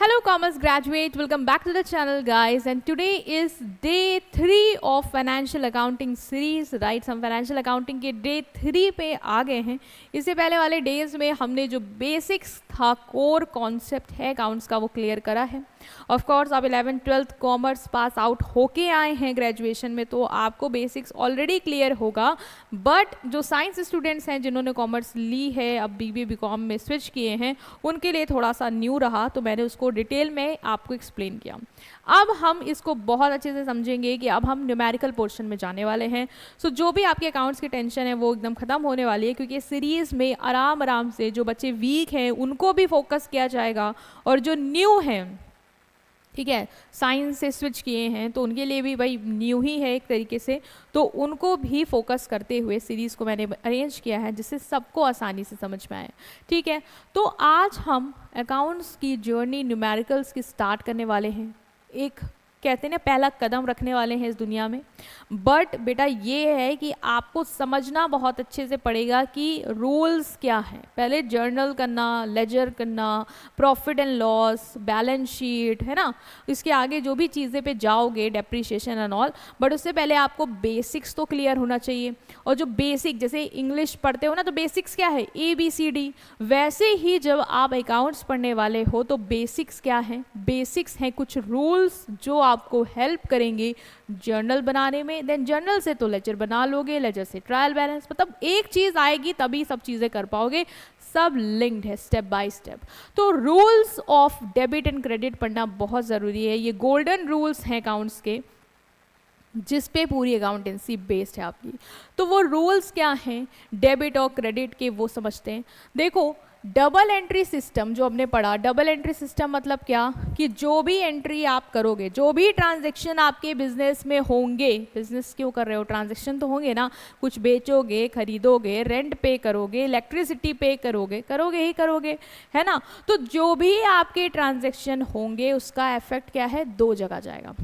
Hello commerce graduate, welcome back to the channel guys, and today is day 3 of financial accounting series, right? हम financial accounting के day 3 पे आ गए हैं। इससे पहले वाले days में हमने जो basics था, core concept है accounts का, वो clear करा है। ऑफ कोर्स आप 11th-12th कॉमर्स पास आउट होके आए हैं ग्रेजुएशन में, तो आपको बेसिक्स ऑलरेडी क्लियर होगा। बट जो साइंस स्टूडेंट्स हैं जिन्होंने कॉमर्स ली है, अब बीबीए बीकॉम में स्विच किए हैं, उनके लिए थोड़ा सा न्यू रहा, तो मैंने उसको डिटेल में आपको एक्सप्लेन किया। अब हम इसको बहुत अच्छे से समझेंगे कि अब हम न्यूमेरिकल पोर्शन में जाने वाले हैं। सो जो भी आपके अकाउंट्स की टेंशन है वो एकदम ख़त्म होने वाली है, क्योंकि सीरीज़ में आराम आराम से जो बच्चे वीक हैं उनको भी फोकस किया जाएगा, और जो न्यू हैं, ठीक है, साइंस से स्विच किए हैं तो उनके लिए भी भाई न्यू ही है एक तरीके से, तो उनको भी फोकस करते हुए सीरीज़ को मैंने अरेंज किया है जिससे सबको आसानी से समझ में आए। ठीक है, तो आज हम अकाउंट्स की जर्नी न्यूमेरिकल्स की स्टार्ट करने वाले हैं। एक कहते हैं ना, पहला कदम रखने वाले हैं इस दुनिया में। बट बेटा ये है कि आपको समझना बहुत अच्छे से पड़ेगा कि रूल्स क्या हैं। पहले जर्नल करना, लेजर करना, profit and loss, balance sheet, है ना, इसके आगे जो भी चीज़ें पे जाओगे, डेप्रिसिएशन एंड ऑल, बट उससे पहले आपको बेसिक्स तो क्लियर होना चाहिए। और जो बेसिक, जैसे इंग्लिश पढ़ते हो ना, तो बेसिक्स क्या है, ABCD, वैसे ही जब आप अकाउंट्स पढ़ने वाले हो तो बेसिक्स क्या हैं, बेसिक्स हैं कुछ रूल्स जो आपको हेल्प करेंगे जर्नल बनाने में। देन जर्नल से तो लेजर बना लोगे, लेजर से ट्रायल बैलेंस, मतलब एक चीज़ आएगी तभी सब चीज़ें कर पाओगे, सब लिंक्ड है स्टेप बाय स्टेप। तो rules of debit and credit पढ़ना बहुत ज़रूरी है। ये गोल्डन रूल्स हैं अकाउंट्स के, जिस पे पूरी अकाउंटेंसी बेस्ड है आपकी। तो वो रूल्स क्या हैं डेबिट और क्रेडिट के, वो समझते हैं। देखो, डबल एंट्री सिस्टम जो हमने पढ़ा, डबल एंट्री सिस्टम मतलब क्या, कि जो भी एंट्री आप करोगे, जो भी ट्रांजैक्शन आपके बिजनेस में होंगे, बिजनेस क्यों कर रहे हो, ट्रांजैक्शन तो होंगे ना, कुछ बेचोगे, खरीदोगे, रेंट पे करोगे, इलेक्ट्रिसिटी पे करोगे, करोगे ही करोगे, है ना। तो जो भी आपके ट्रांजैक्शन होंगे उसका इफेक्ट क्या है, दो जगह जाएगा।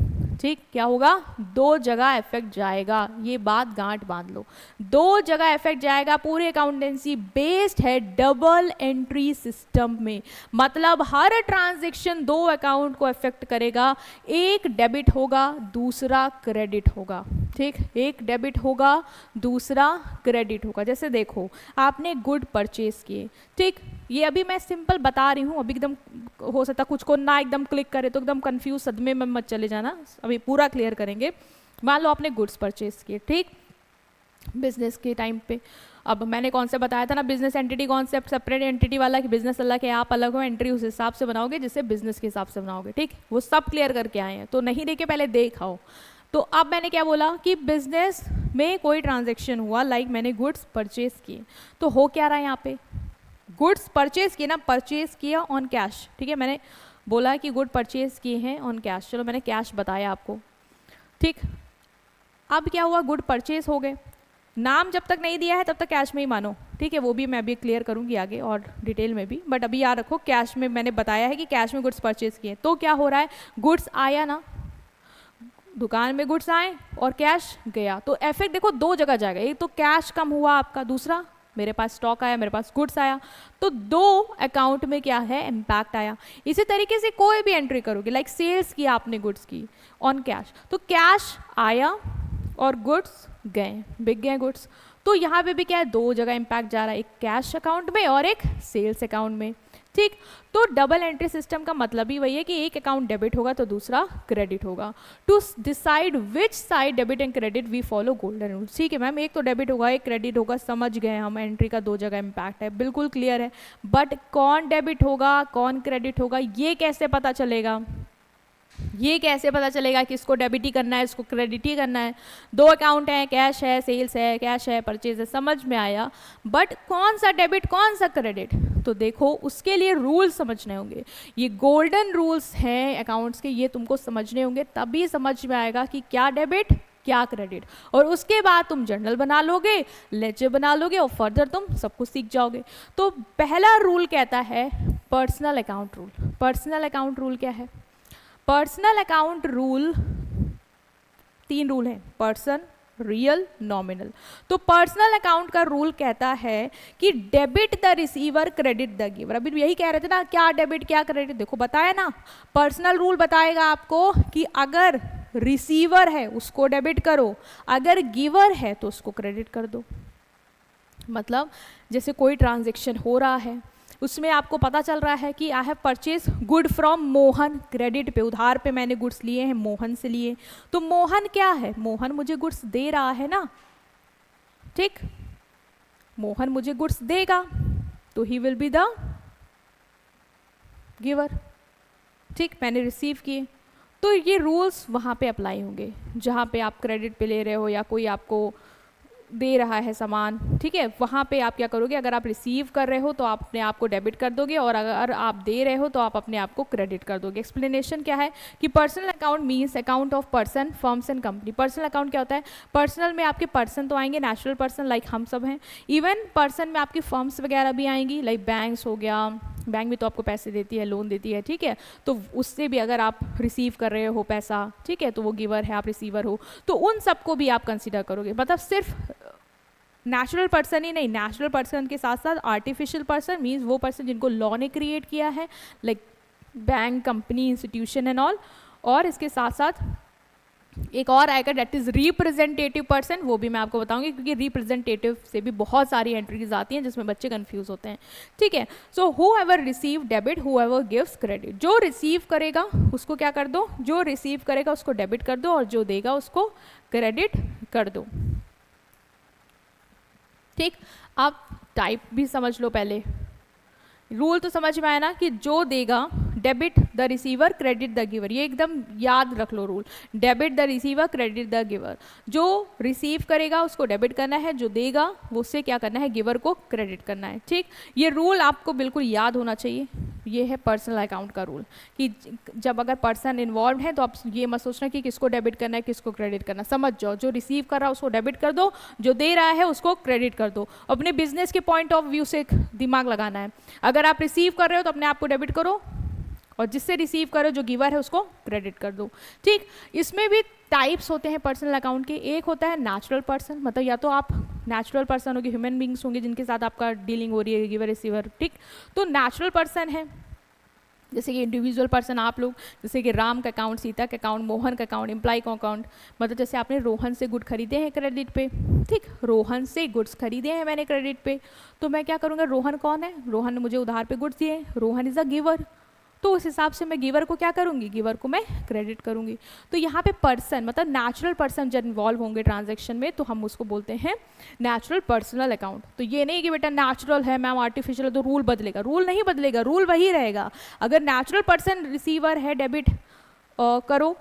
ठीक, क्या होगा, दो जगह इफेक्ट जाएगा। ये बात गांठ बांध लो, दो जगह इफेक्ट जाएगा। पूरी अकाउंटेंसी बेस्ड है डबल एंट्री सिस्टम में, मतलब हर ट्रांजैक्शन दो अकाउंट को इफेक्ट करेगा। एक डेबिट होगा, दूसरा क्रेडिट होगा। ठीक, एक डेबिट होगा, दूसरा क्रेडिट होगा। जैसे देखो, आपने गुड परचेज किए, ठीक, ये अभी मैं सिंपल बता रही हूँ, अभी एकदम हो सकता कुछ को ना एकदम क्लिक करे तो एकदम कंफ्यूज सदमे में मत चले जाना, अभी पूरा क्लियर करेंगे। मान लो आपने गुड्स परचेज किए, ठीक, बिजनेस के टाइम पे। अब मैंने कौन से बताया था ना, business entity concept, separate entity वाला, कि बिजनेस अलग है, आप अलग हो, एंट्री उस हिसाब से बनाओगे जिससे बिजनेस के हिसाब से बनाओगे। ठीक, वो सब क्लियर करके आए हैं, तो नहीं देखे पहले देखाओ। तो अब मैंने क्या बोला कि बिजनेस में कोई ट्रांजेक्शन हुआ, लाइक मैंने गुड्स परचेज किए, तो हो क्या रहा है यहाँ पे, गुड्स परचेज किए ना, परचेज किया ऑन कैश। ठीक है, मैंने बोला कि गुड परचेज किए हैं ऑन कैश, चलो मैंने कैश बताया आपको। ठीक, अब क्या हुआ, गुड परचेज हो गए, नाम जब तक नहीं दिया है तब तक कैश में ही मानो। ठीक है, वो भी मैं अभी क्लियर करूंगी आगे और डिटेल में भी, बट अभी याद रखो कैश में मैंने बताया है कि कैश में गुड्स परचेज किए। तो क्या हो रहा है, गुड्स आया ना, दुकान में गुड्स आए और कैश गया, तो इफेक्ट देखो दो जगह जाएगा। एक तो कैश कम हुआ आपका, दूसरा मेरे पास स्टॉक आया, मेरे पास गुड्स आया, तो दो अकाउंट में क्या है, इम्पैक्ट आया। इसी तरीके से कोई भी एंट्री करोगे, लाइक सेल्स किया आपने गुड्स की ऑन कैश, तो कैश आया और गुड्स गए, बिक गए गुड्स, तो यहाँ पे भी क्या है, दो जगह इम्पैक्ट जा रहा है, एक कैश अकाउंट में और एक सेल्स अकाउंट में। ठीक, तो डबल एंट्री सिस्टम का मतलब ही वही है कि एक अकाउंट डेबिट होगा तो दूसरा क्रेडिट होगा। To decide which side debit and credit we follow golden rule. ठीक है मैम, एक तो डेबिट होगा एक क्रेडिट होगा, समझ गए हम, एंट्री का दो जगह इम्पैक्ट है, बिल्कुल क्लियर है। बट कौन डेबिट होगा कौन क्रेडिट होगा, ये कैसे पता चलेगा, ये कैसे पता चलेगा कि इसको डेबिट ही करना है, इसको क्रेडिट ही करना है। दो अकाउंट हैं, कैश है, सेल्स है, कैश है, परचेज है, समझ में आया, बट कौन सा डेबिट कौन सा क्रेडिट, तो देखो उसके लिए रूल समझने होंगे। ये गोल्डन रूल्स हैं अकाउंट्स के, ये तुमको समझने होंगे, तभी समझ में आएगा कि क्या डेबिट क्या क्रेडिट, और उसके बाद तुम जर्नल बना लोगे, लेजर बना लोगे, और फर्दर तुम सब कुछ सीख जाओगे। तो पहला रूल कहता है personal account rule. Personal account rule क्या है, पर्सनल अकाउंट रूल, तीन रूल हैं, पर्सन, रियल, नॉमिनल। तो पर्सनल अकाउंट का रूल कहता है कि debit the receiver credit the giver. अभी यही कह रहे थे ना, क्या डेबिट क्या क्रेडिट, देखो बताया ना, पर्सनल रूल बताएगा आपको कि अगर रिसीवर है उसको डेबिट करो, अगर गिवर है तो उसको क्रेडिट कर दो। मतलब जैसे कोई ट्रांजेक्शन हो रहा है, उसमें आपको पता चल रहा है कि I have purchase good from Mohan, credit पे, उधार पे मैंने गुड्स लिए हैं, मोहन से लिए। तो मोहन क्या है, मोहन मुझे गुड्स दे रहा है ना, ठीक, मोहन मुझे गुड्स देगा तो he will be the giver, ठीक, मैंने रिसीव किए। तो ये रूल्स वहाँ पे अप्लाई होंगे जहाँ पे आप क्रेडिट पे ले रहे हो या कोई आपको दे रहा है सामान, ठीक है, वहाँ पे आप क्या करोगे, अगर आप रिसीव कर रहे हो तो आप अपने आप को डेबिट कर दोगे, और अगर आप दे रहे हो तो आप अपने आप को क्रेडिट कर दोगे। एक्सप्लेनेशन क्या है कि personal account means account of person, firms and company. Personal account क्या होता है, पर्सनल में आपके पर्सन तो आएंगे, नेचुरल पर्सन लाइक हम सब हैं, इवन पर्सन में आपकी फर्म्स वगैरह भी आएंगी, लाइक बैंक्स हो गया, बैंक भी तो आपको पैसे देती है, लोन देती है, ठीक है, तो उससे भी अगर आप रिसीव कर रहे हो पैसा, ठीक है, तो वो गिवर है, आप रिसीवर हो, तो उन सबको भी आप कंसिडर करोगे। मतलब सिर्फ नेचुरल पर्सन ही नहीं, नेचुरल पर्सन के साथ साथ आर्टिफिशियल पर्सन मीन्स वो पर्सन जिनको लॉ ने क्रिएट किया है, like bank, company, institution and all, और इसके साथ साथ एक और आएगा डेट इज रिप्रेजेंटेटिव पर्सन, वो भी मैं आपको बताऊंगी क्योंकि रिप्रेजेंटेटिव से भी बहुत सारी एंट्रीज आती हैं जिसमें बच्चे कंफ्यूज होते हैं, ठीक है। So who ever receive debit, who ever gives credit, जो रिसीव करेगा उसको क्या कर दो, जो रिसीव करेगा उसको डेबिट कर दो, और जो देगा उसको क्रेडिट कर दो, ठीक। आप टाइप भी समझ लो, पहले रूल तो समझ में आया ना कि जो देगा debit the receiver credit the giver, ये एकदम याद रख लो rule, debit the receiver credit the giver, जो रिसीव करेगा उसको डेबिट करना है, जो देगा वो उससे क्या करना है, गिवर को क्रेडिट करना है, ठीक। ये रूल आपको बिल्कुल याद होना चाहिए। ये है पर्सनल अकाउंट का रूल कि जब अगर पर्सन इन्वॉल्व है तो आप ये मत सोचना कि किसको डेबिट करना है किसको क्रेडिट करना, समझ जाओ, जो रिसीव कर रहा है उसको डेबिट कर दो, जो दे रहा है उसको क्रेडिट कर दो। अपने बिजनेस के पॉइंट ऑफ व्यू से दिमाग लगाना है, अगर आप रिसीव कर रहे हो तो अपने आप को डेबिट करो, और जिससे रिसीव करो जो गिवर है उसको क्रेडिट कर दो, ठीक। इसमें भी टाइप्स होते हैं पर्सनल अकाउंट के, एक होता है नेचुरल पर्सन, मतलब या तो आप नेचुरल पर्सन होंगे, ह्यूमन बींग्स होंगे जिनके साथ आपका डीलिंग हो रही है, गिवर रिसीवर, ठीक। तो नेचुरल पर्सन है जैसे कि इंडिविजुअल पर्सन आप लोग, जैसे कि राम का अकाउंट, सीता का अकाउंट, मोहन का अकाउंट, एम्प्लॉय का अकाउंट, मतलब जैसे आपने रोहन से गुड खरीदे हैं क्रेडिट पे, ठीक, रोहन से गुड्स खरीदे हैं मैंने क्रेडिट पे, तो मैं क्या करूँगा, रोहन कौन है, रोहन ने मुझे उधार पे गुड्स दिए, रोहन इज़ अ गिवर, तो उस हिसाब से मैं गिवर को क्या करूँगी, गिवर को मैं क्रेडिट करूँगी। तो यहाँ पे पर्सन मतलब नेचुरल पर्सन जब इन्वॉल्व होंगे ट्रांजैक्शन में तो हम उसको बोलते हैं नेचुरल पर्सनल अकाउंट। तो ये नहीं कि बेटा नेचुरल है मैम आर्टिफिशियल है तो रूल बदलेगा, रूल नहीं बदलेगा, रूल वही रहेगा। अगर नेचुरल पर्सन रिसीवर है डेबिट करो,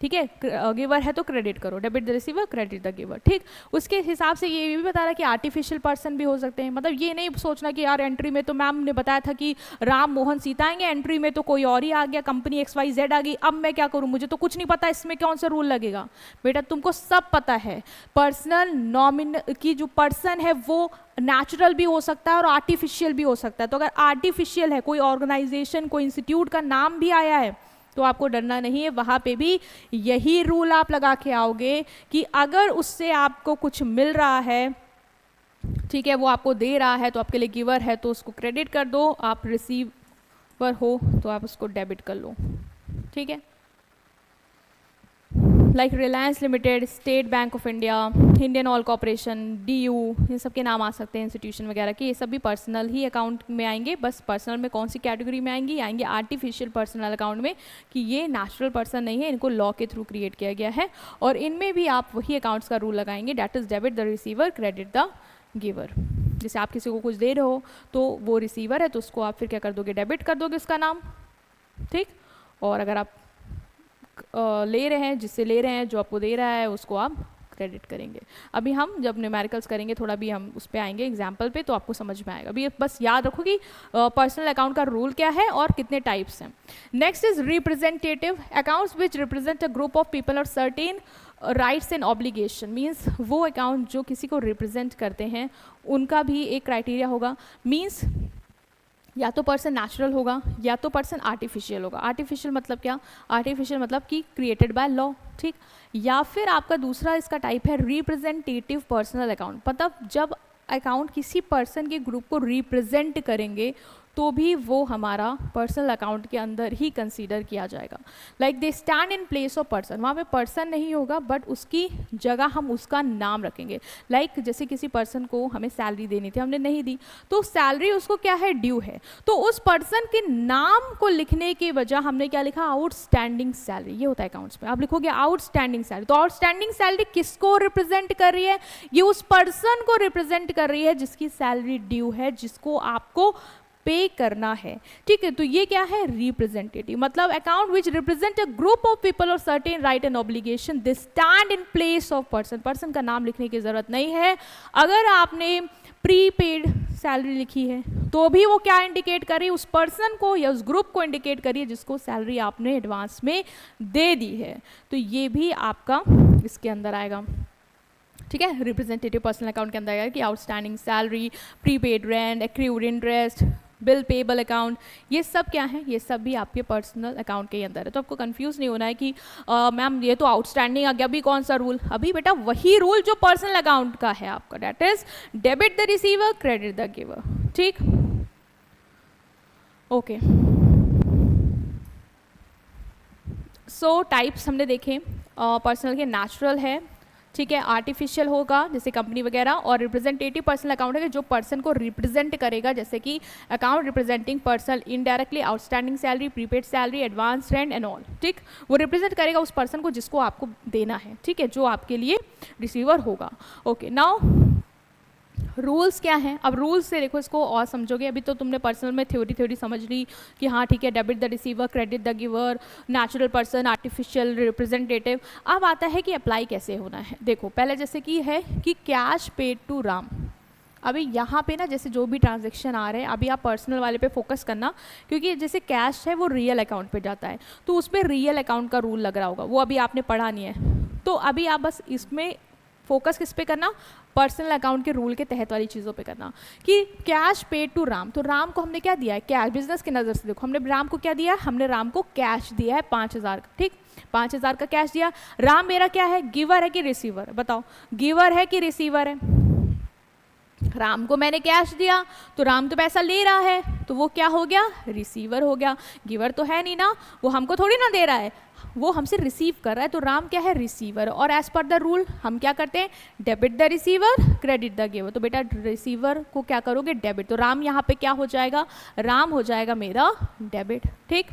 ठीक है, गिवर है तो क्रेडिट करो, debit the receiver credit the giver, ठीक। उसके हिसाब से ये भी बता रहा है कि आर्टिफिशियल पर्सन भी हो सकते हैं, मतलब ये नहीं सोचना कि यार एंट्री में तो मैम ने बताया था कि राम मोहन सीता आएंगे, एंट्री में तो कोई और ही आ गया, कंपनी XYZ आ गई, अब मैं क्या करूं, मुझे तो कुछ नहीं पता इसमें कौन सा रूल लगेगा। बेटा तुमको सब पता है, पर्सनल नॉमिनल की जो पर्सन है वो नेचुरल भी हो सकता है और आर्टिफिशियल भी हो सकता है। तो अगर आर्टिफिशियल है, कोई ऑर्गेनाइजेशन कोई इंस्टीट्यूट का नाम भी आया है तो आपको डरना नहीं है, वहाँ पे भी यही रूल आप लगा के आओगे कि अगर उससे आपको कुछ मिल रहा है, ठीक है, वो आपको दे रहा है तो आपके लिए गिवर है तो उसको क्रेडिट कर दो, आप रिसीवर हो तो आप उसको डेबिट कर लो, ठीक है। Like Reliance limited, state bank of India, Indian oil corporation, DU, ये सब के नाम आ सकते हैं इंस्टीट्यूशन वगैरह के, ये सब भी पर्सनल ही अकाउंट में आएंगे। बस पर्सनल में कौन सी कैटेगरी में आएंगी, आएंगे आर्टिफिशियल पर्सनल अकाउंट में, कि ये नेचुरल पर्सन नहीं है, इनको लॉ के थ्रू क्रिएट किया गया है, और इनमें भी आप वही अकाउंट्स का रूल लगाएंगे, that is debit the receiver credit the giver. जैसे आप किसी को कुछ दे रहे हो तो वो रिसीवर है तो उसको आप फिर क्या कर दोगे, डेबिट कर दोगे उसका नाम, ठीक। और अगर आप ले रहे हैं, जिससे ले रहे हैं, जो आपको दे रहा है उसको आप क्रेडिट करेंगे। अभी हम जब न्यूमेरिकल्स करेंगे थोड़ा भी हम उस पर आएंगे एग्जाम्पल पे, तो आपको समझ में आएगा। अभी बस याद रखो कि पर्सनल अकाउंट का रूल क्या है और कितने टाइप्स हैं। Next is representative accounts which represent a group of people और certain rights and obligation, means वो अकाउंट जो किसी को रिप्रेजेंट करते हैं उनका भी एक क्राइटेरिया होगा। मीन्स या तो पर्सन नेचुरल होगा या तो पर्सन आर्टिफिशियल होगा। आर्टिफिशियल मतलब क्या? आर्टिफिशियल मतलब कि क्रिएटेड बाय लॉ, ठीक। या फिर आपका दूसरा इसका टाइप है रिप्रेजेंटेटिव पर्सनल अकाउंट, मतलब जब अकाउंट किसी पर्सन के ग्रुप को रिप्रेजेंट करेंगे तो भी वो हमारा पर्सनल अकाउंट के अंदर ही कंसीडर किया जाएगा। Like they stand in place of person, वहाँ पे पर्सन नहीं होगा बट उसकी जगह हम उसका नाम रखेंगे। लाइक जैसे किसी पर्सन को हमें सैलरी देनी थी, हमने नहीं दी, तो सैलरी उसको क्या है? ड्यू है। तो उस पर्सन के नाम को लिखने की वजह हमने क्या लिखा? Outstanding salary. ये होता है अकाउंट्स में, आप लिखोगे आउटस्टैंडिंग सैलरी। तो आउटस्टैंडिंग सैलरी किसको रिप्रेजेंट कर रही है? ये उस पर्सन को रिप्रेजेंट कर रही है जिसकी सैलरी ड्यू है, जिसको आपको पे करना है, ठीक है। तो ये क्या है? रिप्रेजेंटेटिव, मतलब account which represent a group of people और certain right and obligation, they stand in place of person. Person का नाम लिखने की जरूरत नहीं है। अगर आपने प्रीपेड सैलरी लिखी है तो भी वो क्या इंडिकेट कर रही है? उस पर्सन को या उस ग्रुप को इंडिकेट कर रही है जिसको सैलरी आपने एडवांस में दे दी है। तो ये भी आपका इसके अंदर आएगा, ठीक है। रिप्रेजेंटेटिव पर्सनल अकाउंट के अंदर आएगा कि outstanding salary, prepaid rent, accrued interest, bill payable account, ये सब क्या है? ये सब भी आपके पर्सनल अकाउंट के अंदर है। तो आपको कंफ्यूज नहीं होना है कि मैम ये तो आउटस्टैंडिंग आ गया, अभी कौन सा रूल? अभी बेटा वही रूल जो पर्सनल अकाउंट का है आपका, that is debit the receiver, credit the giver, ठीक। ओके, सो टाइप्स हमने देखे पर्सनल के। नेचुरल है, ठीक है, आर्टिफिशियल होगा जैसे कंपनी वगैरह, और रिप्रेजेंटेटिव पर्सनल अकाउंट है जो पर्सन को रिप्रेजेंट करेगा, जैसे कि account representing person indirectly outstanding salary, prepaid salary, advance rent and all, ठीक। वो रिप्रेजेंट करेगा उस पर्सन को जिसको आपको देना है, ठीक है, जो आपके लिए रिसीवर होगा। ओके, नाउ रूल्स क्या हैं? अब रूल्स से देखो इसको और समझोगे। अभी तो तुमने पर्सनल में थ्योरी समझ ली कि हाँ ठीक है, debit the receiver, credit the giver, natural person, artificial, representative. अब आता है कि अप्लाई कैसे होना है। देखो पहले जैसे कि है कि कैश पेड टू राम। अभी यहाँ पे ना जैसे जो भी ट्रांजेक्शन आ रहे हैं, अभी आप पर्सनल वाले पे फोकस करना, क्योंकि जैसे कैश है वो रियल अकाउंट पे जाता है, तो उस पर रियल अकाउंट का रूल लग रहा होगा, वो अभी आपने पढ़ा नहीं है। तो अभी आप बस इसमें फोकस किस पे करना? पर्सनल अकाउंट के रूल के तहत वाली चीज़ों पे करना कि कैश पेड टू राम। तो राम को हमने क्या दिया है? कैश। बिजनेस की नज़र से देखो, हमने राम को क्या दिया? हमने राम को कैश दिया है 5000 का, ठीक, 5000 का कैश दिया। राम मेरा क्या है? गिवर है कि रिसीवर? बताओ, गिवर है कि रिसीवर है? राम को मैंने कैश दिया तो राम तो पैसा ले रहा है, तो वो क्या हो गया? रिसीवर हो गया। गिवर तो है नहीं ना, वो हमको थोड़ी ना दे रहा है, वो हमसे रिसीव कर रहा है, तो राम क्या है? रिसीवर। और एज पर द रूल हम क्या करते हैं? Debit the receiver, credit the giver. तो बेटा रिसीवर को क्या करोगे? डेबिट। तो राम यहाँ पे क्या हो जाएगा? राम हो जाएगा मेरा डेबिट, ठीक।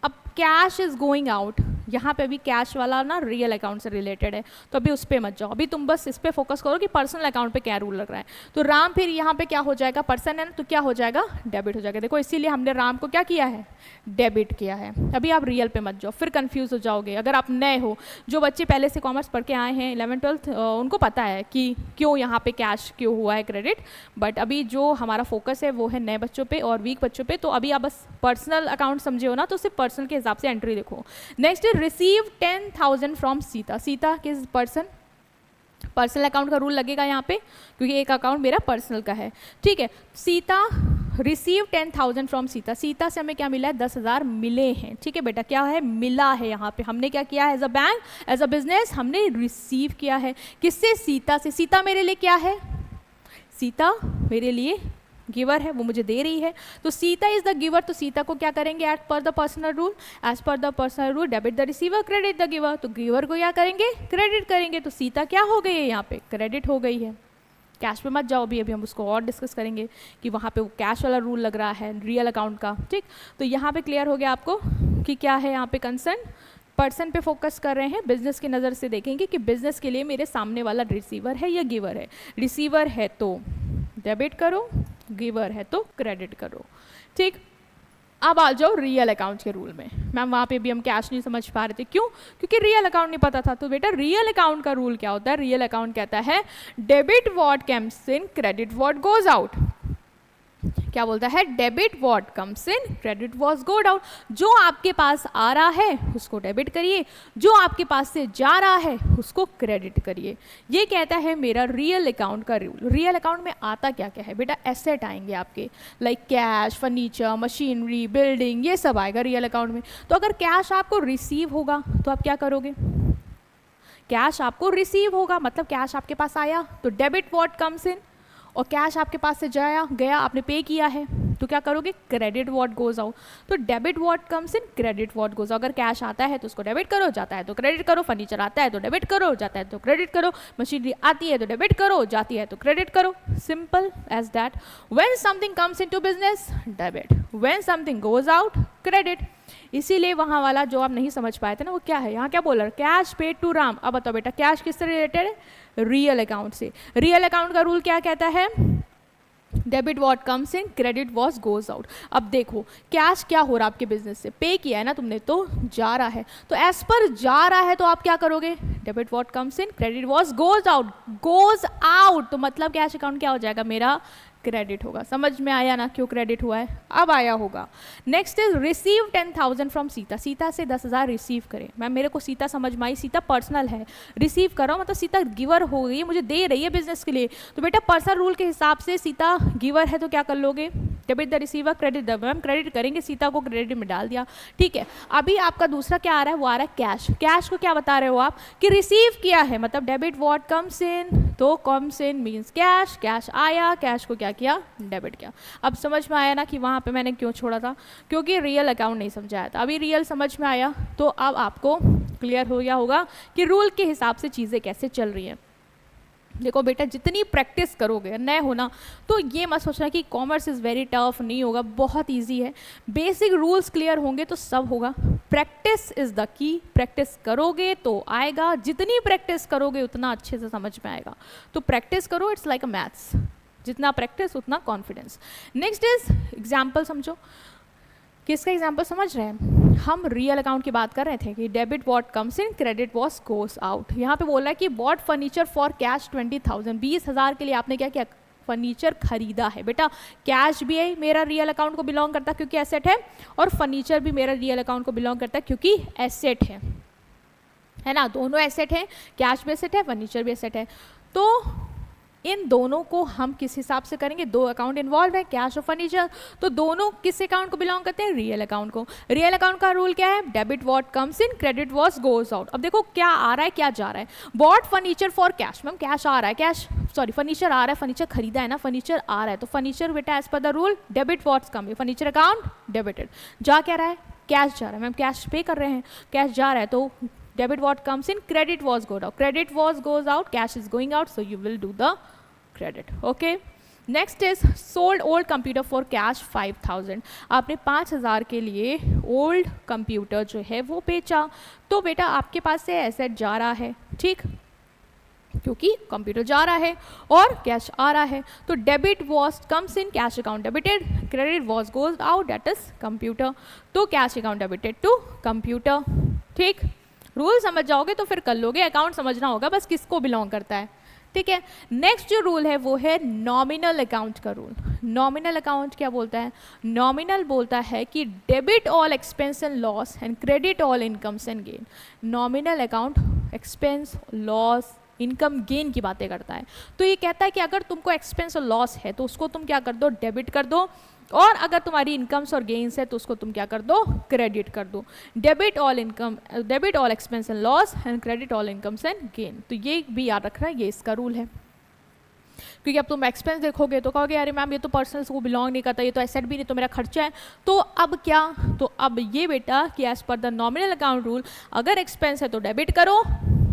अब कैश इज गोइंग आउट, यहाँ पे अभी कैश वाला ना रियल अकाउंट से रिलेटेड है, तो अभी उस पर मत जाओ, अभी तुम बस इस पे फोकस करो कि पर्सनल अकाउंट पे क्या रूल लग रहा है। तो राम फिर यहाँ पे क्या हो जाएगा? पर्सन है ना, तो क्या हो जाएगा? डेबिट हो जाएगा। देखो इसीलिए हमने राम को क्या किया है? डेबिट किया है। अभी आप रियल पे मत जाओ, फिर कंफ्यूज हो जाओगे। अगर आप नए हो, जो बच्चे पहले से कॉमर्स पढ़ के आए हैं 11th-12th, उनको पता है कि क्यों यहाँ पे कैश क्यों हुआ है क्रेडिट, बट अभी जो हमारा फोकस है वो है नए बच्चों पे और वीक बच्चों पे। तो अभी आप बस पर्सनल अकाउंट समझे हो ना, तो सिर्फ पर्सनल के हिसाब से एंट्री देखो। Next receive 10,000 from Sita. Sita किस पर्सन? पर्सनल अकाउंट का रूल लगेगा यहाँ पे, क्योंकि एक अकाउंट मेरा पर्सनल का है, ठीक है। Sita receive 10,000 from Sita. सीता से हमें क्या मिला है? 10,000 मिले हैं, ठीक है बेटा, क्या है? मिला है। यहाँ पे हमने क्या किया है? As a bank, as a business हमने रिसीव किया है। किससे? सीता से। सीता मेरे लिए क्या है? सीता मेरे लिए गिवर है, वो मुझे दे रही है, तो सीता इज द गिवर। तो सीता को क्या करेंगे? As per the personal rule, as per the personal rule debit the receiver, credit the giver. तो गिवर को क्या करेंगे? क्रेडिट करेंगे। तो सीता क्या हो गई है? यहाँ पे क्रेडिट हो गई है। कैश पे मत जाओ, अभी हम उसको और डिस्कस करेंगे कि वहाँ पे वो कैश वाला रूल लग रहा है रियल अकाउंट का, ठीक। तो यहाँ पे क्लियर हो गया आपको कि क्या है यहाँ पे कंसर्न। पर्सन पे फोकस कर रहे हैं, बिजनेस की नज़र से देखेंगे कि बिजनेस के लिए मेरे सामने वाला रिसीवर है या गिवर है। रिसीवर है तो डेबिट करो, गिवर है तो क्रेडिट करो, ठीक। अब आ जाओ रियल अकाउंट के रूल में। मैम वहाँ पे भी हम कैश नहीं समझ पा रहे थे, क्यों? क्योंकि रियल अकाउंट नहीं पता था। तो बेटा रियल अकाउंट का रूल क्या होता है? रियल अकाउंट कहता है debit what comes in, credit what goes out. क्या बोलता है, debit what comes in, credit what goes out. जो आपके पास आ रहा है उसको डेबिट करिए, जो आपके पास से जा रहा है उसको क्रेडिट करिए। ये कहता है मेरा रियल अकाउंट का रूल। रियल अकाउंट में आता क्या क्या है बेटा, एसेट आएंगे आपके, like cash, furniture, machinery, building, ये सब आएगा रियल अकाउंट में। तो अगर कैश आपको रिसीव होगा तो आप क्या करोगे, कैश आपको रिसीव होगा मतलब कैश आपके पास आया तो डेबिट व्हाट कम्स इन, और कैश आपके पास से जाया गया, आपने पे किया है तो क्या करोगे, क्रेडिट व्हाट गोज आउट। तो debit what comes in, credit what goes out. अगर कैश आता है तो उसको डेबिट करो, जाता है तो क्रेडिट करो, फर्नीचर आता है तो डेबिट करो, जाता है तो क्रेडिट करो, मशीनरी आती है तो डेबिट करो, जाती है तो क्रेडिट करो। Simple as that. When something comes into business, debit, when something goes out, credit. इसीलिए वहां वाला जो आप नहीं समझ पाए थे ना वो क्या है, यहाँ क्या बोल रहा है, कैश पेड टू राम। अब बताओ बेटा कैश किससे रिलेटेड है, रियल अकाउंट से। रियल अकाउंट का रूल क्या कहता है, debit what comes in, credit what goes out. अब देखो कैश क्या हो रहा है आपके बिजनेस से, पे किया है ना तुमने तो जा रहा है, तो एज पर जा रहा है तो आप क्या करोगे, debit what comes in, credit what goes out. Goes out तो मतलब कैश अकाउंट क्या हो जाएगा मेरा, क्रेडिट होगा। समझ में आया ना क्यों क्रेडिट हुआ है, अब आया होगा। Next is receive 10,000 from Sita. Sita से 10,000 रिसीव करें। मैम मेरे को सीता समझ में आई, सीता पर्सनल है, रिसीव कर रहा हूँ मतलब सीता गिवर हो गई है, मुझे दे रही है बिजनेस के लिए। तो बेटा पर्सनल रूल के हिसाब से सीता गिवर है तो क्या कर लोगे, debit the receiver, credit the, ma'am credit करेंगे, सीता को क्रेडिट में डाल दिया, ठीक है। अभी आपका दूसरा क्या आ रहा है, वो आ रहा है कैश। कैश को क्या बता रहे हो आप कि रिसीव किया है, मतलब डेबिट व्हाट कम्स इन, तो comes in means cash, cash आया, कैश को क्या किया, डेबिट किया। अब समझ में आया ना कि वहाँ पे मैंने क्यों छोड़ा था, क्योंकि रियल अकाउंट नहीं समझाया था। अभी रियल समझ में आया तो अब आपको क्लियर हो गया होगा कि रूल के हिसाब से चीज़ें कैसे चल रही हैं। देखो बेटा जितनी प्रैक्टिस करोगे, नए होना तो ये मत सोचना कि कॉमर्स इज़ वेरी टफ, नहीं होगा, बहुत इजी है। बेसिक रूल्स क्लियर होंगे तो सब होगा। Practice is the key, practice करोगे तो आएगा, जितनी प्रैक्टिस करोगे उतना अच्छे से समझ में आएगा। तो प्रैक्टिस करो, इट्स लाइक अ मैथ्स, जितना प्रैक्टिस उतना कॉन्फिडेंस। नेक्स्ट इज एग्जाम्पल समझो। किसका एग्जाम्पल समझ रहे हैं, हम रियल अकाउंट की बात कर रहे थे कि debit what comes in, credit what goes out. यहाँ पे बोला है कि बॉट फर्नीचर फॉर कैश 20,000, 20,000 के लिए आपने क्या किया, फर्नीचर खरीदा है। बेटा कैश भी है मेरा रियल अकाउंट को बिलोंग करता है क्योंकि एसेट है, और फर्नीचर भी मेरा रियल अकाउंट को बिलोंग करता है क्योंकि एसेट है ना, दोनों एसेट है, कैश भी एसेट है, फर्नीचर भी एसेट है। तो इन दोनों को हम किस हिसाब से करेंगे, दो अकाउंट इन्वॉल्व है, कैश और फर्नीचर, तो दोनों किस अकाउंट को बिलोंग करते हैं, रियल अकाउंट को। रियल अकाउंट का रूल क्या है, debit what comes in, credit what goes out. अब देखो क्या आ रहा है क्या जा रहा है, bought furniture for cash, ma'am cash आ रहा है, कैश सॉरी फर्नीचर आ रहा है, फर्नीचर खरीदा है ना, फर्नीचर आ रहा है, तो फर्नीचर बेटा as per the rule debit what's come, furniture account debited. जा क्या रहा है, कैश जा रहा है, मैम कैश पे कर रहे हैं, कैश जा रहा है तो debit what comes in, credit what goes out, credit what goes out, cash is going out, so you will do the credit. Okay next is sold old computer for cash 5,000। आपने 5,000 के लिए old computer जो है वो बेचा, तो बेटा आपके पास से एसेट जा रहा है, ठीक, क्योंकि कंप्यूटर जा रहा है और कैश आ रहा है, तो debit was comes in, cash account debited, credit was goes out, that is computer, तो cash account debited to computer. ठीक, रूल समझ जाओगे तो फिर कर लोगे, अकाउंट समझना होगा बस किसको बिलोंग करता है, ठीक है। नेक्स्ट जो रूल है वो है नॉमिनल अकाउंट का रूल। नॉमिनल अकाउंट क्या बोलता है, नॉमिनल बोलता है कि debit all expense and loss and credit all incomes and gain. Nominal account expense, loss, income, gain की बातें करता है। तो ये कहता है कि अगर तुमको एक्सपेंस और लॉस है तो उसको तुम क्या कर दो, डेबिट कर दो, और अगर तुम्हारी इनकम्स और गेन्स है तो उसको तुम क्या कर दो, क्रेडिट कर दो। Debit all income, debit all expense and loss and credit all incomes and gain. तो ये भी याद रखना, ये इसका रूल है, क्योंकि अब तुम एक्सपेंस देखोगे तो कहोगे अरे मैम ये तो पर्सनल को बिलोंग नहीं करता, ये तो एसेट भी नहीं, तो मेरा खर्चा है। तो अब क्या, तो अब ये बेटा कि as per the nominal account rule अगर एक्सपेंस है तो डेबिट करो,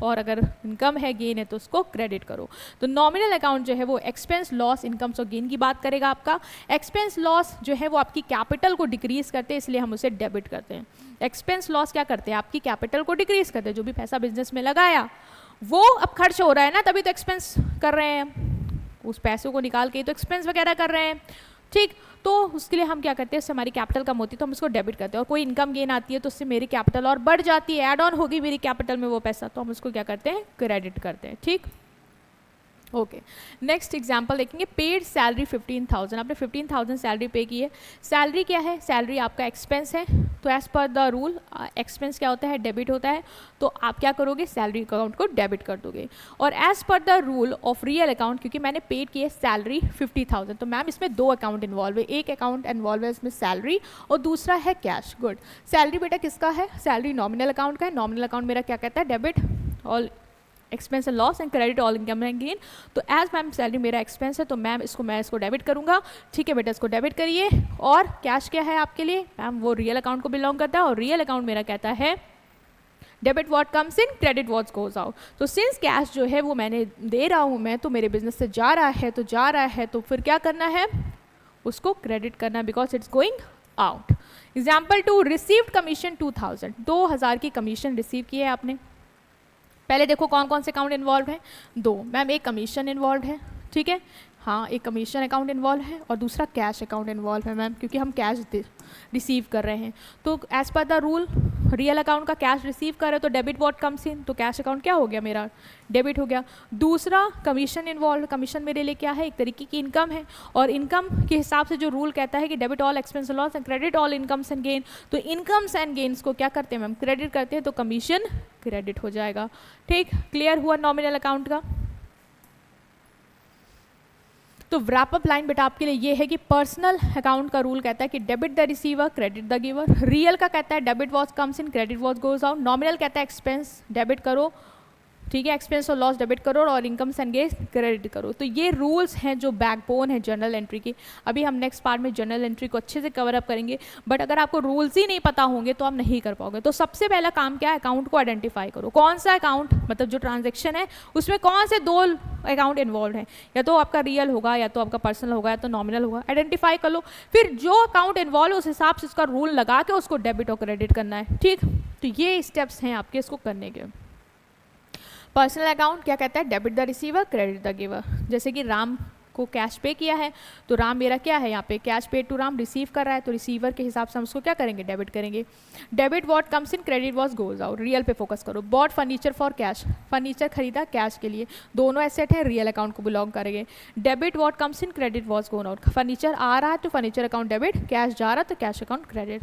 और अगर इनकम है, गेन है तो उसको क्रेडिट करो। तो नॉमिनल अकाउंट जो है वो एक्सपेंस, लॉस, इनकम्स और गेन की बात करेगा। आपका एक्सपेंस लॉस जो है वो आपकी कैपिटल को डिक्रीज करते हैं, इसलिए हम उसे डेबिट करते हैं। एक्सपेंस लॉस क्या करते हैं, आपकी कैपिटल को डिक्रीज करते हैं, जो भी पैसा बिजनेस में लगाया वो अब खर्च हो रहा है ना, तभी तो एक्सपेंस कर रहे हैं, उस पैसों को निकाल के तो एक्सपेंस वगैरह कर रहे हैं, ठीक। तो उसके लिए हम क्या करते हैं, उससे हमारी कैपिटल कम होती है तो हम उसको डेबिट करते हैं, और कोई इनकम गेन आती है तो उससे मेरी कैपिटल और बढ़ जाती है, ऐड ऑन होगी मेरी कैपिटल में वो पैसा, तो हम उसको क्या करते हैं, क्रेडिट करते हैं, ठीक। ओके, नेक्स्ट एग्जांपल देखेंगे। पेड सैलरी 15,000, आपने 15,000 सैलरी पे की है। सैलरी क्या है? सैलरी आपका एक्सपेंस है, तो as per the rule expense क्या होता है? डेबिट होता है। तो आप क्या करोगे? सैलरी अकाउंट को डेबिट कर दोगे। और as per the rule of real account, क्योंकि मैंने पेड की है सैलरी 50,000, तो मैम इसमें दो अकाउंट इन्वॉल्व है। एक अकाउंट इन्वॉल्व है इसमें सैलरी, और दूसरा है कैश। गुड। सैलरी बेटा किसका है? सैलरी नॉमिनल अकाउंट का है। नॉमिनल अकाउंट मेरा क्या कहता है? Debit all expense and loss and credit all income and gain. तो एज मैम सैलरी मेरा एक्सपेंस है, तो मैम मैं इसको डेबिट करूंगा। ठीक है बेटा, इसको डेबिट करिए। और कैश क्या है आपके लिए? मैम वो रियल अकाउंट को बिलोंग करता है, और रियल अकाउंट मेरा कहता है debit what comes in, credit what goes out. तो सिंस कैश जो है वो मैंने दे रहा हूँ मैं, तो मेरे बिजनेस से जा रहा है, तो फिर क्या करना है? उसको क्रेडिट करना, because it's going out. Example 2, received commission 2,000, 2,000 की कमीशन रिसीव की है आपने। पहले देखो कौन कौन से अकाउंट इन्वॉल्व हैं? दो। मैम एक कमीशन इन्वॉल्व है, ठीक है, हाँ एक कमीशन अकाउंट इन्वॉल्व है, और दूसरा कैश अकाउंट इन्वॉल्व है मैम, क्योंकि हम कैश रिसीव कर रहे हैं। तो as per the rule real account का कैश रिसीव कर रहे हो, तो डेबिट व्हाट कम्स इन, तो कैश अकाउंट क्या हो गया मेरा? डेबिट हो गया। दूसरा कमीशन इन्वॉल्व, कमीशन मेरे लिए क्या है? एक तरीके की इनकम है, और इनकम के हिसाब से जो रूल कहता है कि debit all expense loss and credit all incomes and gain, तो इनकम्स एंड गेन्स को क्या करते हैं मैम? क्रेडिट करते हैं, तो कमीशन क्रेडिट हो जाएगा। ठीक, क्लियर हुआ नॉमिनल अकाउंट का। तो रैपअप लाइन बेटा आपके लिए ये है कि पर्सनल अकाउंट का रूल कहता है कि debit the receiver, credit the giver. Real का कहता है debit was comes in, credit was goes out. Nominal कहता है एक्सपेंस डेबिट करो, ठीक है, एक्सपेंस और लॉस डेबिट करो, और इनकम्स एंड गेन्स क्रेडिट करो। तो ये रूल्स हैं जो बैकबोन है जर्नल एंट्री की। अभी हम नेक्स्ट पार्ट में जर्नल एंट्री को अच्छे से कवर अप करेंगे, बट अगर आपको रूल्स ही नहीं पता होंगे तो आप नहीं कर पाओगे। तो सबसे पहला काम क्या है? अकाउंट को आइडेंटिफाई करो। कौन सा अकाउंट, मतलब जो ट्रांजेक्शन है उसमें कौन से दो अकाउंट इन्वॉल्व है? या तो आपका रियल होगा, या तो आपका पर्सनल होगा, या तो नॉमिनल होगा। आइडेंटिफाई कर लो, फिर जो अकाउंट इन्वॉल्व है उस हिसाब से उसका रूल लगा के उसको डेबिट और क्रेडिट करना है। ठीक, तो ये स्टेप्स हैं आपके इसको करने के। पर्सनल अकाउंट क्या कहता है? Debit the receiver, credit the giver. जैसे कि राम को कैश पे किया है, तो राम मेरा क्या है? यहाँ पे कैश पे टू राम, रिसीव कर रहा है, तो रिसीवर के हिसाब से हम उसको क्या करेंगे? डेबिट करेंगे। Debit what comes in, credit what goes out. Real पे फोकस करो। Bought furniture for cash, furniture खरीदा कैश के लिए, दोनों एसेट है, रियल अकाउंट को बिलोंग करेंगे। Debit what comes in, credit what gone out. Furniture आ रहा है तो फर्नीचर अकाउंट डेबिट, कैश जा रहा है तो कैश अकाउंट क्रेडिट।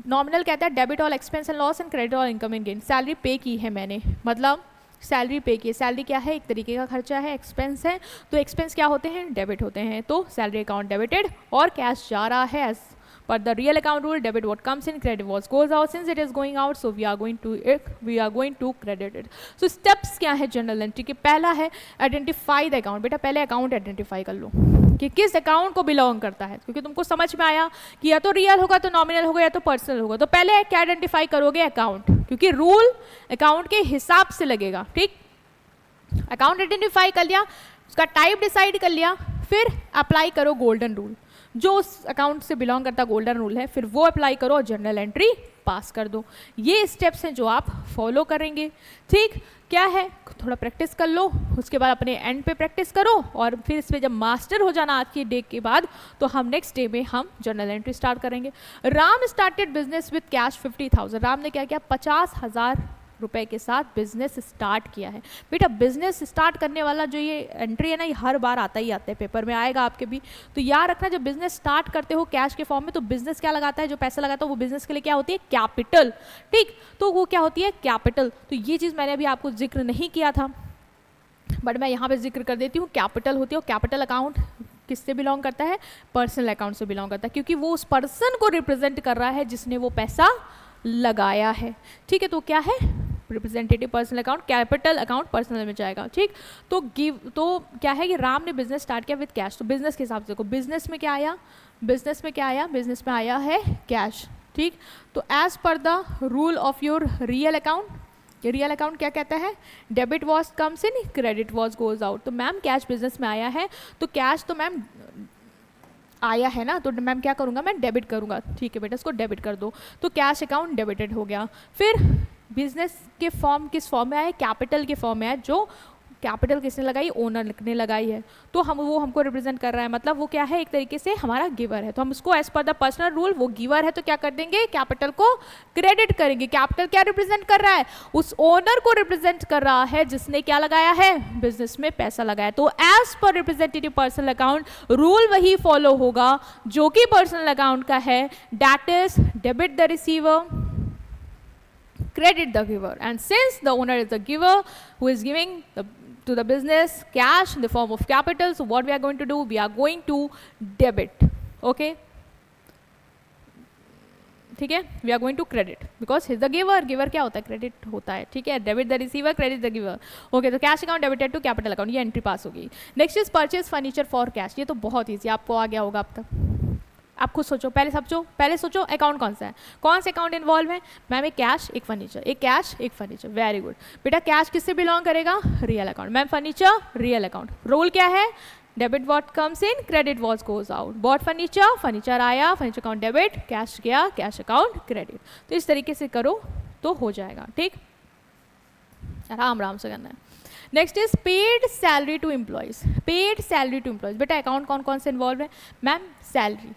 नॉमिनल कहता है debit all expense and loss and credit all income and gain. Salary पे की है मैंने, मतलब सैलरी पे की। सैलरी क्या है? एक तरीके का खर्चा है, एक्सपेंस है, तो एक्सपेंस क्या होते हैं? डेबिट होते हैं, तो सैलरी अकाउंट डेबिटेड, और कैश जा रहा है as per the real account rule, debit what comes in, credit what goes out. Since it is going out, so we are going to credit it. So steps क्या है journal entry के? पहला है identify the account. बेटा पहले account identify कर लो कि किस अकाउंट को बिलोंग करता है, क्योंकि तुमको समझ में आया कि या तो रियल होगा, तो नॉमिनल होगा, या तो पर्सनल होगा। तो पहले क्या आइडेंटिफाई करोगे? अकाउंट, क्योंकि रूल अकाउंट के हिसाब से लगेगा। ठीक, अकाउंट आइडेंटिफाई कर लिया, उसका टाइप डिसाइड कर लिया, फिर अप्लाई करो गोल्डन रूल, जो उस अकाउंट से बिलोंग करता गोल्डन रूल है, फिर वो अप्लाई करो और जर्नल एंट्री पास कर दो। ये स्टेप्स हैं जो आप फॉलो करेंगे। ठीक, क्या है? थोड़ा प्रैक्टिस कर लो, उसके बाद अपने एंड पे प्रैक्टिस करो, और फिर इस पे जब मास्टर हो जाना आज की डे के बाद, तो हम नेक्स्ट डे में हम जर्नल एंट्री स्टार्ट करेंगे। Ram started business with cash 50,000। Ram ने क्या किया? 50,000 रुपए के साथ बिजनेस स्टार्ट किया है। बेटा बिजनेस स्टार्ट करने वाला जो ये एंट्री है ना, ये हर बार आता ही आता है, पेपर में आएगा आपके भी। तो याद रखना, जब बिजनेस स्टार्ट करते हो कैश के फॉर्म में, तो बिजनेस क्या लगाता है? जो पैसा लगाता है वो बिजनेस के लिए क्या होती है? कैपिटल। ठीक, तो वो क्या होती है? कैपिटल। तो ये चीज़ मैंने अभी आपको जिक्र नहीं किया था, बट मैं यहाँ पे जिक्र कर देती हूँ। कैपिटल होती है, और कैपिटल अकाउंट किससे बिलोंग करता है? पर्सनल अकाउंट से बिलोंग करता है, क्योंकि वो उस पर्सन को रिप्रेजेंट कर रहा है जिसने वो पैसा लगाया है। ठीक है, तो क्या है? Representative personal account, capital account personal में जाएगा। ठीक, तो क्या है कि राम ने बिजनेस स्टार्ट किया विद कैश। तो बिजनेस के हिसाब से देखो, बिजनेस में क्या आया? बिजनेस में क्या आया है? कैश। ठीक, तो as per the rule of your real account, real account क्या कहता है? Debit was comes in, credit was goes out. तो मैम कैश बिजनेस में आया है, तो कैश तो मैम आया है ना, तो मैम क्या करूँगा? मैं डेबिट करूँगा। ठीक है बेटा, इसको डेबिट कर दो, तो कैश अकाउंट डेबिटेड हो गया। फिर बिजनेस के फॉर्म किस फॉर्म में आया? कैपिटल के फॉर्म में आया, जो कैपिटल किसने लगाई, ओनर ने लगाई है, तो वो हमको रिप्रेजेंट कर रहा है, मतलब वो क्या है, एक तरीके से हमारा गिवर है, तो हम उसको as per the personal rule, वो गिवर है तो क्या कर देंगे, कैपिटल को क्रेडिट करेंगे। कैपिटल क्या रिप्रेजेंट कर रहा है, उस ओनर को रिप्रेजेंट कर रहा है जिसने क्या लगाया है, बिजनेस में पैसा लगाया। तो as per representative personal account rule वही फॉलो होगा जो कि पर्सनल अकाउंट का है, that is debit the receiver, credit the giver, and since the owner is the giver who is giving to the business cash in the form of capital, so what we are going to do, we are going to debit, okay, ठीक है, we are going to credit because he's the giver, giver क्या होता है, credit होता है, ठीक है, debit the receiver, credit the giver, okay, तो cash account debited to capital account, ये एंट्री पास होगी। Next is purchase furniture for cash, ये तो बहुत ईजी, आपको आ गया होगा अब तक, आप खुद सोचो, पहले सोचो अकाउंट कौन सा है, कौन से अकाउंट इन्वॉल्व है, मैम एक कैश एक फर्नीचर, एक कैश एक फर्नीचर, वेरी गुड बेटा, कैश किससे बिलोंग करेगा, real account, ma'am furniture real account, rule क्या है, debit what comes in, credit what goes out, bought furniture, furniture आया, फर्नीचर अकाउंट डेबिट, कैश गया, कैश अकाउंट क्रेडिट, तो इस तरीके से करो तो हो जाएगा, ठीक, आराम से करना है। Next is paid salary to employees, paid salary to employees, बेटा अकाउंट कौन कौन से इन्वॉल्व है, मैम सैलरी,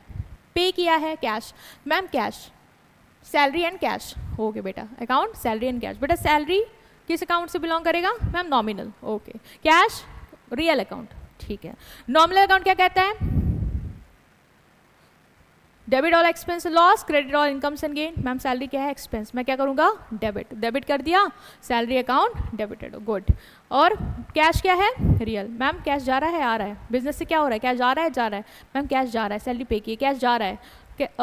पे किया है cash, ma'am cash, salary and cash, okay बेटा, अकाउंट सैलरी एंड कैश, बेटा सैलरी किस अकाउंट से बिलोंग करेगा, ma'am nominal, okay, cash real account, ठीक है, नॉमिनल अकाउंट क्या कहता है, debit all expense loss, credit all incomes and gain, ma'am salary क्या है, एक्सपेंस, मैं क्या करूंगा, डेबिट, डेबिट कर दिया, सैलरी अकाउंट डेबिटेड, गुड, और कैश क्या है, रियल, मैम कैश जा रहा है आ रहा है, बिजनेस से क्या हो रहा है, कैश जा रहा है जा रहा है, मैम कैश जा रहा है, सैलरी पे की, कैश जा रहा है,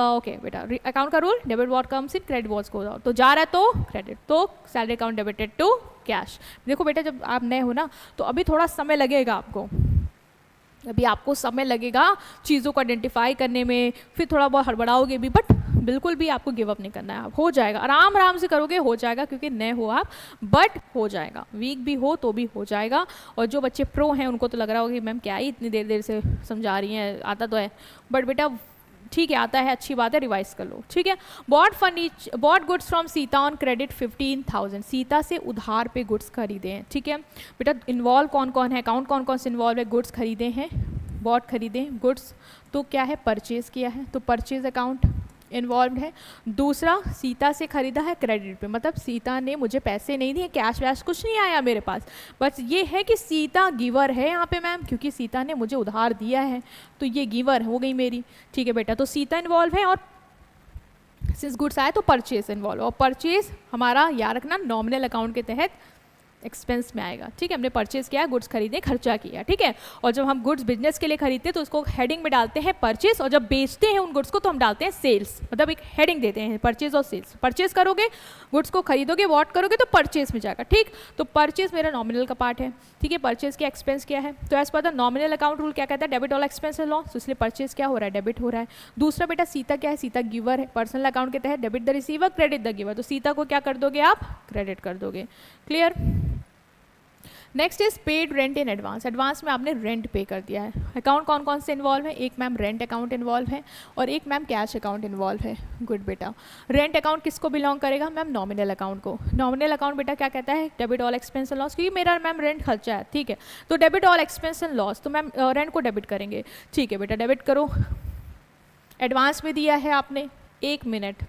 ओके बेटा, अकाउंट का rule, debit what comes in, credit what goes out, तो जा रहा है तो क्रेडिट, तो salary account debited to cash. देखो बेटा जब आप नए हो ना तो अभी थोड़ा समय लगेगा आपको, अभी आपको समय लगेगा चीज़ों को आइडेंटिफाई करने में, फिर थोड़ा बहुत हड़बड़ाओगे भी, बट बिल्कुल भी आपको गिव अप नहीं करना है, आप हो जाएगा, आराम से करोगे हो जाएगा, क्योंकि नए हो आप, बट हो जाएगा, वीक भी हो तो भी हो जाएगा। और जो बच्चे प्रो हैं उनको तो लग रहा होगा कि मैम क्या ही इतनी देर से समझा रही हैं, आता तो है, बट बेटा ठीक है आता है, अच्छी बात है, रिवाइज कर लो, ठीक है। Bought goods from Sita on credit 15,000, Sita से उधार पे गुड्स खरीदे हैं, ठीक है बेटा, इन्वॉल्व कौन कौन है, अकाउंट कौन कौन से इन्वॉल्व है, गुड्स खरीदे हैं, बॉट खरीदे गुड्स, तो क्या है परचेज किया है, तो परचेज अकाउंट इन्वॉल्व है। दूसरा सीता से खरीदा है क्रेडिट पे, मतलब सीता ने मुझे पैसे नहीं दिए, कैश वैश कुछ नहीं आया मेरे पास, बस ये है कि सीता गिवर है यहाँ पे मैम, क्योंकि सीता ने मुझे उधार दिया है तो ये गिवर हो गई मेरी, ठीक है बेटा, तो सीता इन्वॉल्व है। और सिंस गुड्स आए तो परचेज इन्वॉल्व, और परचेज हमारा याद रखना नॉमिनल अकाउंट के तहत एक्सपेंस में आएगा, ठीक है, हमने परचेज किया, गुड्स खरीदे, खर्चा किया, ठीक है। और जब हम गुड्स बिजनेस के लिए खरीदते हैं तो उसको हेडिंग में डालते हैं परचेज, और जब बेचते हैं उन गुड्स को तो हम डालते हैं सेल्स, मतलब एक हेडिंग देते हैं परचेज और सेल्स। परचेज करोगे गुड्स को खरीदोगे, वॉट करोगे तो परचेज में जाएगा, ठीक, तो परचेज मेरा नॉमिनल का पार्ट है, ठीक है। परचेज के एक्सपेंस क्या है, तो as per the nominal account rule क्या कहता है, डेबिट ऑल एक्सपेंस लॉ, तो इसलिए परचेज क्या हो रहा है, डेबिट हो रहा है। दूसरा बेटा सीता क्या है, सीता गिवर है, पर्सनल अकाउंट के तहत debit the receiver, credit the giver, तो सीता को क्या कर दोगे आप, क्रेडिट कर दोगे, clear. Next is paid rent in advance, advance में आपने रेंट पे कर दिया है। अकाउंट कौन कौन से इन्वॉल्व है, एक मैम रेंट अकाउंट इन्वॉल्व है और एक मैम कैश अकाउंट इन्वॉल्व है, गुड बेटा। रेंट अकाउंट किसको बिलोंग करेगा, मैम नॉमिनल अकाउंट को। नॉमिनल अकाउंट बेटा क्या कहता है, debit all expense and loss, क्योंकि मेरा मैम रेंट खर्चा है, ठीक है, तो debit all expense and loss, तो मैम रेंट को डेबिट करेंगे, ठीक है बेटा, डेबिट करो। एडवांस में दिया है आपने, 1 मिनट,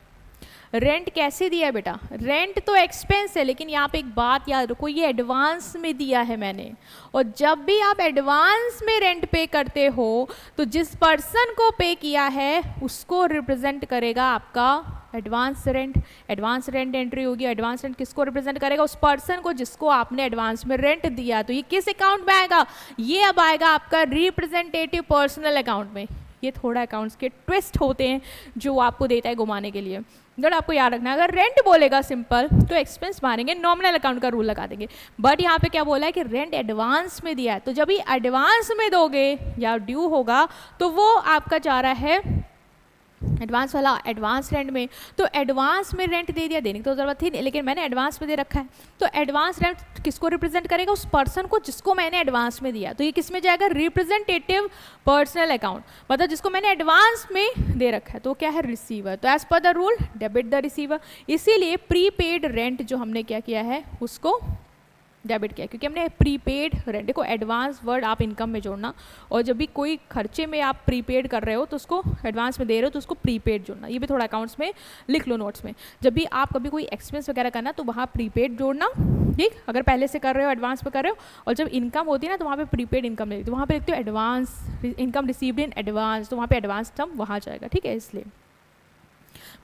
रेंट कैसे दिया है बेटा, रेंट तो एक्सपेंस है, लेकिन यहाँ पे एक बात याद रखो, ये एडवांस में दिया है मैंने, और जब भी आप एडवांस में रेंट पे करते हो तो जिस पर्सन को पे किया है उसको रिप्रेजेंट करेगा आपका advance rent. Advance rent entry होगी, एडवांस रेंट किसको रिप्रेजेंट करेगा, उस पर्सन को जिसको आपने एडवांस में रेंट दिया, तो ये किस अकाउंट में आएगा, ये अब आएगा आपका रिप्रेजेंटेटिव पर्सनल अकाउंट में। ये थोड़ा अकाउंट्स के ट्विस्ट होते हैं जो आपको देता है घुमाने के लिए, बट आपको याद रखना है अगर रेंट बोलेगा सिंपल तो एक्सपेंस मारेंगे, नॉमिनल अकाउंट का रूल लगा देंगे, बट यहाँ पे क्या बोला है कि रेंट एडवांस में दिया है, तो जब ये एडवांस में दोगे या ड्यू होगा तो वो आपका जा रहा है एडवांस वाला एडवांस रेंट में, तो एडवांस में रेंट दे दिया, देने की तो जरूरत थी नहीं, लेकिन मैंने एडवांस में दे रखा है, तो एडवांस रेंट किसको रिप्रेजेंट करेगा, उस पर्सन को जिसको मैंने एडवांस में दिया, तो ये किस में जाएगा, रिप्रेजेंटेटिव पर्सनल अकाउंट, मतलब जिसको मैंने एडवांस में दे रखा है, तो क्या है रिसीवर, तो as per the rule debit the receiver. इसीलिए प्रीपेड रेंट जो हमने क्या किया है उसको डेबिट किया, क्योंकि हमने प्रीपेड रेंट, देखो एडवांस वर्ड आप इनकम में जोड़ना, और जब भी कोई खर्चे में आप प्रीपेड कर रहे हो तो उसको एडवांस में दे रहे हो तो उसको प्रीपेड जोड़ना, ये भी थोड़ा अकाउंट्स में लिख लो नोट्स में। जब भी आप कभी कोई एक्सपेंस वगैरह करना तो वहाँ प्रीपेड जोड़ना, ठीक, अगर पहले से कर रहे हो एडवांस पे कर रहे हो, और जब इनकम होती है ना तो वहाँ पे प्रीपेड इनकम लिखते हो, वहाँ पे लिखते हो advance income received in advance, तो वहाँ पे एडवांस टर्म वहाँ जाएगा, ठीक है, इसलिए।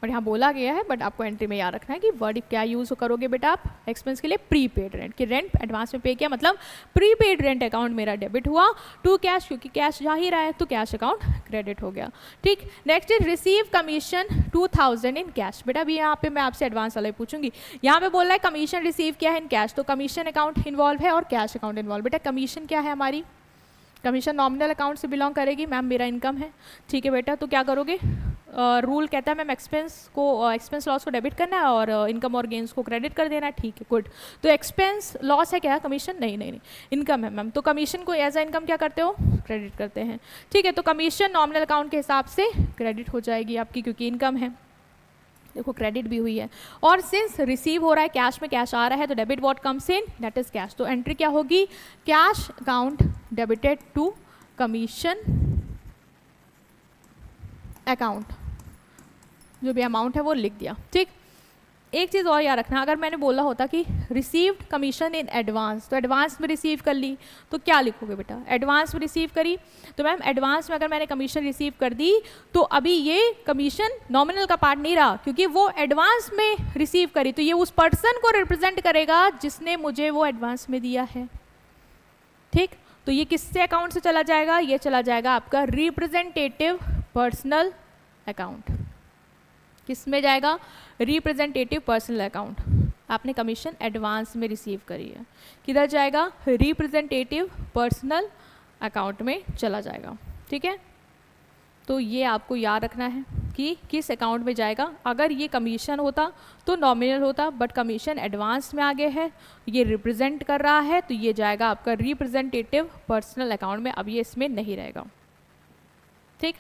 बट यहाँ बोला गया है, बट आपको एंट्री में याद रखना है कि वर्ड क्या यूज़ करोगे बेटा आप एक्सपेंस के लिए, प्रीपेड रेंट, कि रेंट एडवांस में पे किया, मतलब प्रीपेड रेंट अकाउंट मेरा डेबिट हुआ टू कैश, क्योंकि कैश जा ही रहा है तो कैश अकाउंट क्रेडिट हो गया, ठीक। Next is receive commission 2000 in cash, बेटा अभी यहाँ पे मैं आपसे एडवांस वाला ही पूछूंगी, यहाँ पे बोल रहा है कमीशन रिसीव किया है इन कैश, तो कमीशन अकाउंट इन्वॉल्व है और कैश अकाउंट इन्वॉल्व। बेटा कमीशन क्या है हमारी, कमीशन नॉमिनल अकाउंट से बिलोंग करेगी, मैम मेरा इनकम है, ठीक है बेटा, तो क्या करोगे, रूल कहता है मैम एक्सपेंस लॉस को डेबिट करना है और इनकम और गेंस को क्रेडिट कर देना है, ठीक है, गुड। तो एक्सपेंस लॉस है क्या, कमीशन, नहीं, इनकम है मैम, तो कमीशन को एज अ इनकम क्या करते हो, क्रेडिट करते हैं, ठीक है। तो कमीशन नॉमिनल अकाउंट के हिसाब से क्रेडिट हो जाएगी आपकी, क्योंकि इनकम है, देखो क्रेडिट भी हुई है। और सिंस रिसीव हो रहा है कैश में, कैश आ रहा है, तो debit what comes in, that is cash, तो एंट्री क्या होगी, cash account debited to commission account, जो भी अमाउंट है वो लिख दिया, ठीक। एक चीज़ और याद रखना, अगर मैंने बोला होता कि रिसीव्ड कमीशन इन एडवांस, तो एडवांस में रिसीव कर ली तो क्या लिखोगे बेटा, एडवांस में रिसीव करी, तो मैम एडवांस में अगर मैंने कमीशन रिसीव कर दी तो अभी ये कमीशन नॉमिनल का पार्ट नहीं रहा, क्योंकि वो एडवांस में रिसीव करी, तो ये उस पर्सन को रिप्रेजेंट करेगा जिसने मुझे वो एडवांस में दिया है, ठीक। तो ये किससे अकाउंट से चला जाएगा, ये चला जाएगा आपका रिप्रेजेंटेटिव पर्सनल अकाउंट, किस में जाएगा, रिप्रेजेंटेटिव पर्सनल अकाउंट, आपने कमीशन एडवांस में रिसीव करी है, किधर जाएगा, रिप्रेजेंटेटिव पर्सनल अकाउंट में चला जाएगा, ठीक है। तो ये आपको याद रखना है कि किस अकाउंट में जाएगा, अगर ये कमीशन होता तो नॉमिनल होता, बट कमीशन एडवांस में आगे है, ये रिप्रेजेंट कर रहा है, तो ये जाएगा आपका रिप्रेजेंटेटिव पर्सनल अकाउंट में, अब ये इसमें नहीं रहेगा, ठीक।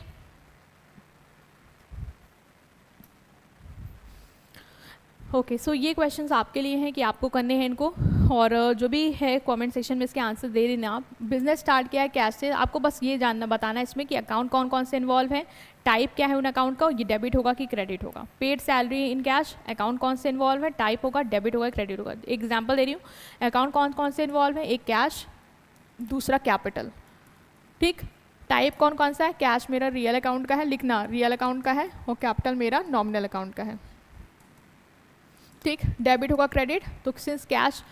ओके, सो ये क्वेश्चंस आपके लिए हैं कि आपको करने हैं इनको, और जो भी है कमेंट सेक्शन में इसके आंसर दे देना आप। बिजनेस स्टार्ट किया है कैश से, आपको बस ये जानना बताना है इसमें कि अकाउंट कौन कौन से इन्वॉल्व है, टाइप क्या है उन अकाउंट का, ये डेबिट होगा कि क्रेडिट होगा। Paid salary in cash, account कौन से इन्वॉल्व है, टाइप होगा, डेबिट होगा, क्रेडिट होगा। एग्जाम्पल दे रही हूँ, अकाउंट कौन कौन से इन्वॉल्व है, एक कैश, दूसरा कैपिटल, ठीक। टाइप कौन कौन सा है, कैश मेरा रियल अकाउंट का है, लिखना रियल अकाउंट का है, और कैपिटल मेरा नॉमिनल अकाउंट का है, ठीक। डेबिट होगा क्रेडिट, तो सिंस कैश,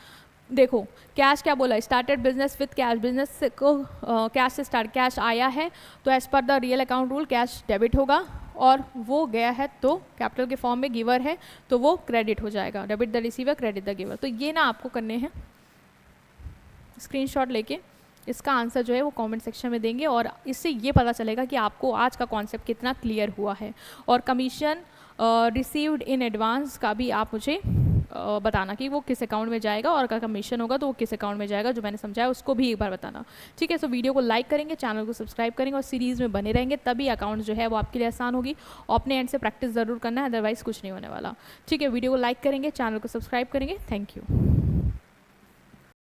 देखो कैश क्या बोला, started business with cash, business को कैश से स्टार्ट, कैश आया है तो as per the real account rule cash debit होगा, और वो गया है तो कैपिटल के फॉर्म में गिवर है तो वो क्रेडिट हो जाएगा, debit the receiver credit the giver. तो ये ना आपको करने हैं, स्क्रीनशॉट लेके इसका आंसर जो है वो कमेंट सेक्शन में देंगे, और इससे ये पता चलेगा कि आपको आज का कॉन्सेप्ट कितना क्लियर हुआ है। और कमीशन रिसीव्ड इन एडवांस का भी आप मुझे बताना कि वो किस अकाउंट में जाएगा, और अगर कमीशन होगा तो वो किस अकाउंट में जाएगा, जो मैंने समझाया उसको भी एक बार बताना, ठीक है। सो वीडियो को लाइक करेंगे, चैनल को सब्सक्राइब करेंगे और सीरीज़ में बने रहेंगे, तभी अकाउंट जो है वो आपके लिए आसान होगी। और अपने एंड से प्रैक्टिस ज़रूर करना है, अदरवाइज़ कुछ नहीं होने वाला, ठीक है। वीडियो को लाइक करेंगे, चैनल को सब्सक्राइब करेंगे, थैंक यू।